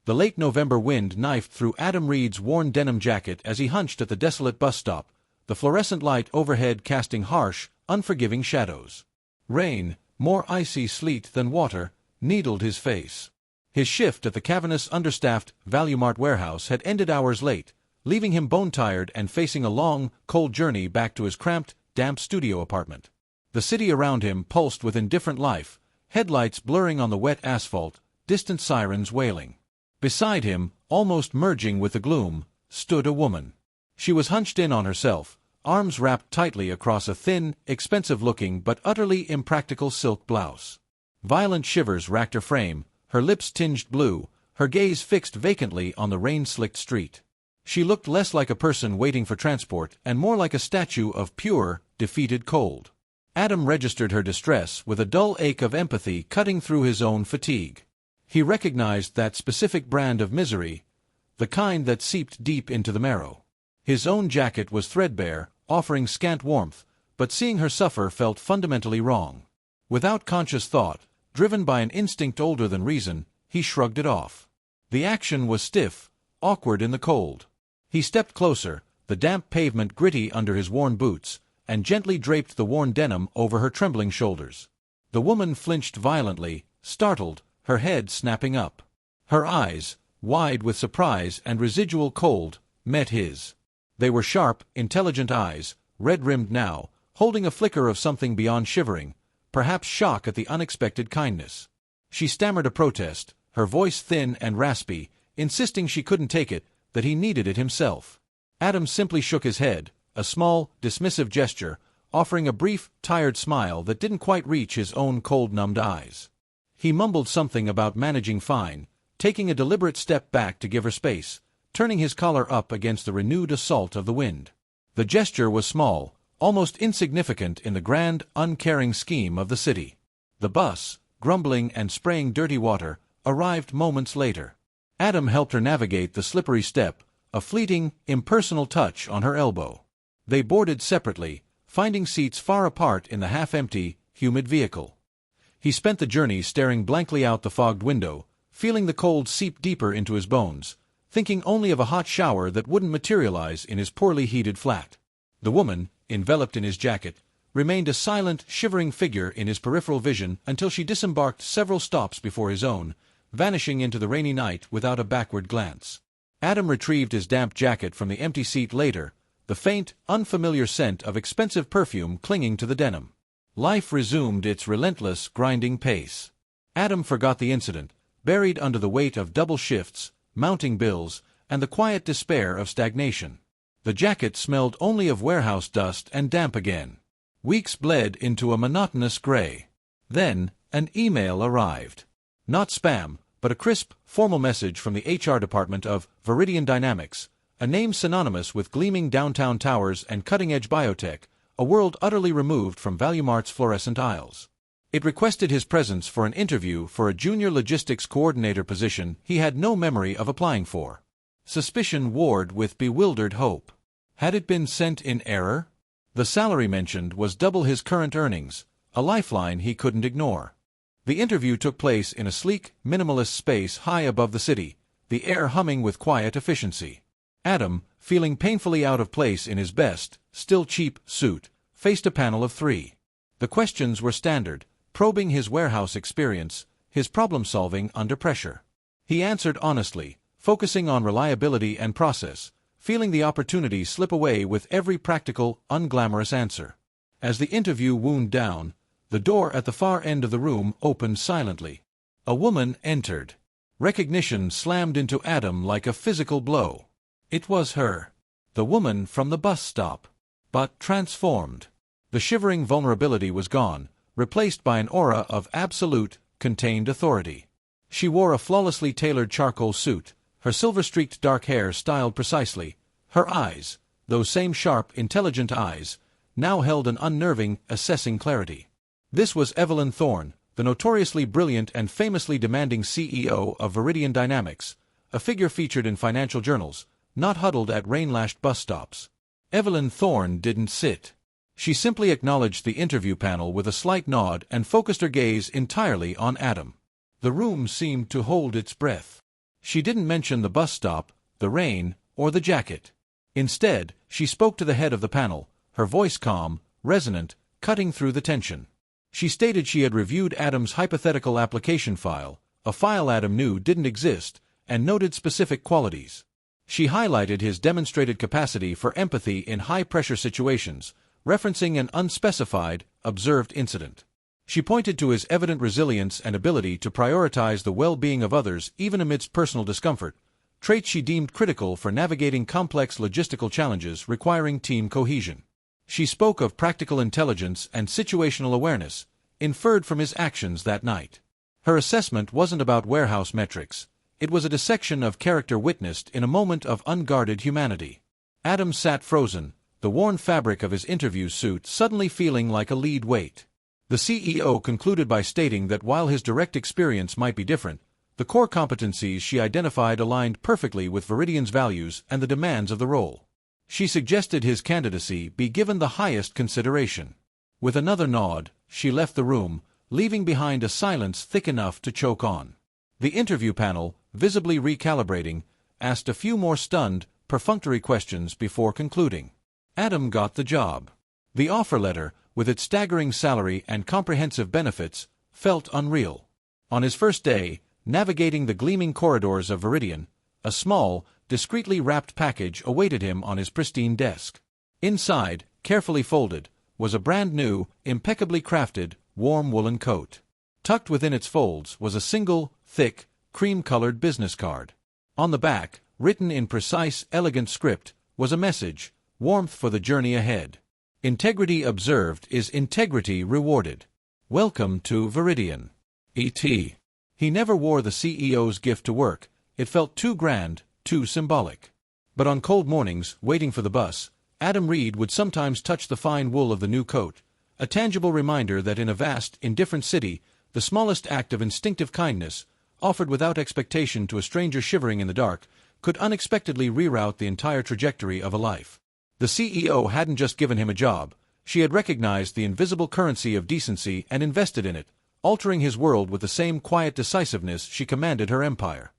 The late November wind knifed through Adam Reed's worn denim jacket as he hunched at the desolate bus stop, the fluorescent light overhead casting harsh, unforgiving shadows. Rain, more icy sleet than water, needled his face. His shift at the cavernous, understaffed Value Mart warehouse had ended hours late, leaving him bone-tired and facing a long, cold journey back to his cramped, damp studio apartment. The city around him pulsed with indifferent life, headlights blurring on the wet asphalt, distant sirens wailing. Beside him, almost merging with the gloom, stood a woman. She was hunched in on herself, arms wrapped tightly across a thin, expensive-looking but utterly impractical silk blouse. Violent shivers racked her frame, her lips tinged blue, her gaze fixed vacantly on the rain-slicked street. She looked less like a person waiting for transport and more like a statue of pure, defeated cold. Adam registered her distress with a dull ache of empathy cutting through his own fatigue. He recognized that specific brand of misery, the kind that seeped deep into the marrow. His own jacket was threadbare, offering scant warmth, but seeing her suffer felt fundamentally wrong. Without conscious thought, driven by an instinct older than reason, he shrugged it off. The action was stiff, awkward in the cold. He stepped closer, the damp pavement gritty under his worn boots, and gently draped the worn denim over her trembling shoulders. The woman flinched violently, startled, her head snapping up. Her eyes, wide with surprise and residual cold, met his. They were sharp, intelligent eyes, red-rimmed now, holding a flicker of something beyond shivering, perhaps shock at the unexpected kindness. She stammered a protest, her voice thin and raspy, insisting she couldn't take it, that he needed it himself. Adam simply shook his head, a small, dismissive gesture, offering a brief, tired smile that didn't quite reach his own cold-numbed eyes. He mumbled something about managing fine, taking a deliberate step back to give her space, turning his collar up against the renewed assault of the wind. The gesture was small, almost insignificant in the grand, uncaring scheme of the city. The bus, grumbling and spraying dirty water, arrived moments later. Adam helped her navigate the slippery step, a fleeting, impersonal touch on her elbow. They boarded separately, finding seats far apart in the half-empty, humid vehicle. He spent the journey staring blankly out the fogged window, feeling the cold seep deeper into his bones, thinking only of a hot shower that wouldn't materialize in his poorly heated flat. The woman, enveloped in his jacket, remained a silent, shivering figure in his peripheral vision until she disembarked several stops before his own, vanishing into the rainy night without a backward glance. Adam retrieved his damp jacket from the empty seat later, the faint, unfamiliar scent of expensive perfume clinging to the denim. Life resumed its relentless, grinding pace. Adam forgot the incident, buried under the weight of double shifts, mounting bills, and the quiet despair of stagnation. The jacket smelled only of warehouse dust and damp again. Weeks bled into a monotonous gray. Then, an email arrived. Not spam, but a crisp, formal message from the HR department of Viridian Dynamics, a name synonymous with gleaming downtown towers and cutting-edge biotech, a world utterly removed from Value Mart's fluorescent aisles. It requested his presence for an interview for a junior logistics coordinator position he had no memory of applying for. Suspicion warred with bewildered hope. Had it been sent in error? The salary mentioned was double his current earnings, a lifeline he couldn't ignore. The interview took place in a sleek, minimalist space high above the city, the air humming with quiet efficiency. Adam, feeling painfully out of place in his best, still cheap, suit, faced a panel of 3. The questions were standard, probing his warehouse experience, his problem-solving under pressure. He answered honestly, focusing on reliability and process, feeling the opportunity slip away with every practical, unglamorous answer. As the interview wound down, the door at the far end of the room opened silently. A woman entered. Recognition slammed into Adam like a physical blow. It was her. The woman from the bus stop. But transformed. The shivering vulnerability was gone, replaced by an aura of absolute, contained authority. She wore a flawlessly tailored charcoal suit, her silver-streaked dark hair styled precisely. Her eyes, those same sharp, intelligent eyes, now held an unnerving, assessing clarity. This was Evelyn Thorne, the notoriously brilliant and famously demanding CEO of Viridian Dynamics, a figure featured in financial journals, not huddled at rain-lashed bus stops. Evelyn Thorne didn't sit. She simply acknowledged the interview panel with a slight nod and focused her gaze entirely on Adam. The room seemed to hold its breath. She didn't mention the bus stop, the rain, or the jacket. Instead, she spoke to the head of the panel, her voice calm, resonant, cutting through the tension. She stated she had reviewed Adam's hypothetical application file, a file Adam knew didn't exist, and noted specific qualities. She highlighted his demonstrated capacity for empathy in high-pressure situations, referencing an unspecified, observed incident. She pointed to his evident resilience and ability to prioritize the well-being of others even amidst personal discomfort, traits she deemed critical for navigating complex logistical challenges requiring team cohesion. She spoke of practical intelligence and situational awareness, inferred from his actions that night. Her assessment wasn't about warehouse metrics. It was a dissection of character witnessed in a moment of unguarded humanity. Adam sat frozen, the worn fabric of his interview suit suddenly feeling like a lead weight. The CEO concluded by stating that while his direct experience might be different, the core competencies she identified aligned perfectly with Viridian's values and the demands of the role. She suggested his candidacy be given the highest consideration. With another nod, she left the room, leaving behind a silence thick enough to choke on. The interview panel, visibly recalibrating, asked a few more stunned, perfunctory questions before concluding. Adam got the job. The offer letter, with its staggering salary and comprehensive benefits, felt unreal. On his first day, navigating the gleaming corridors of Viridian, a small, discreetly wrapped package awaited him on his pristine desk. Inside, carefully folded, was a brand-new, impeccably crafted, warm woolen coat. Tucked within its folds was a single, thick, cream-colored business card. On the back, written in precise, elegant script, was a message: warmth for the journey ahead. Integrity observed is integrity rewarded. Welcome to Viridian. E.T. He never wore the CEO's gift to work. It felt too grand, too symbolic. But on cold mornings, waiting for the bus, Adam Reed would sometimes touch the fine wool of the new coat, a tangible reminder that in a vast, indifferent city, the smallest act of instinctive kindness, offered without expectation to a stranger shivering in the dark, could unexpectedly reroute the entire trajectory of a life. The CEO hadn't just given him a job, she had recognized the invisible currency of decency and invested in it, altering his world with the same quiet decisiveness she commanded her empire.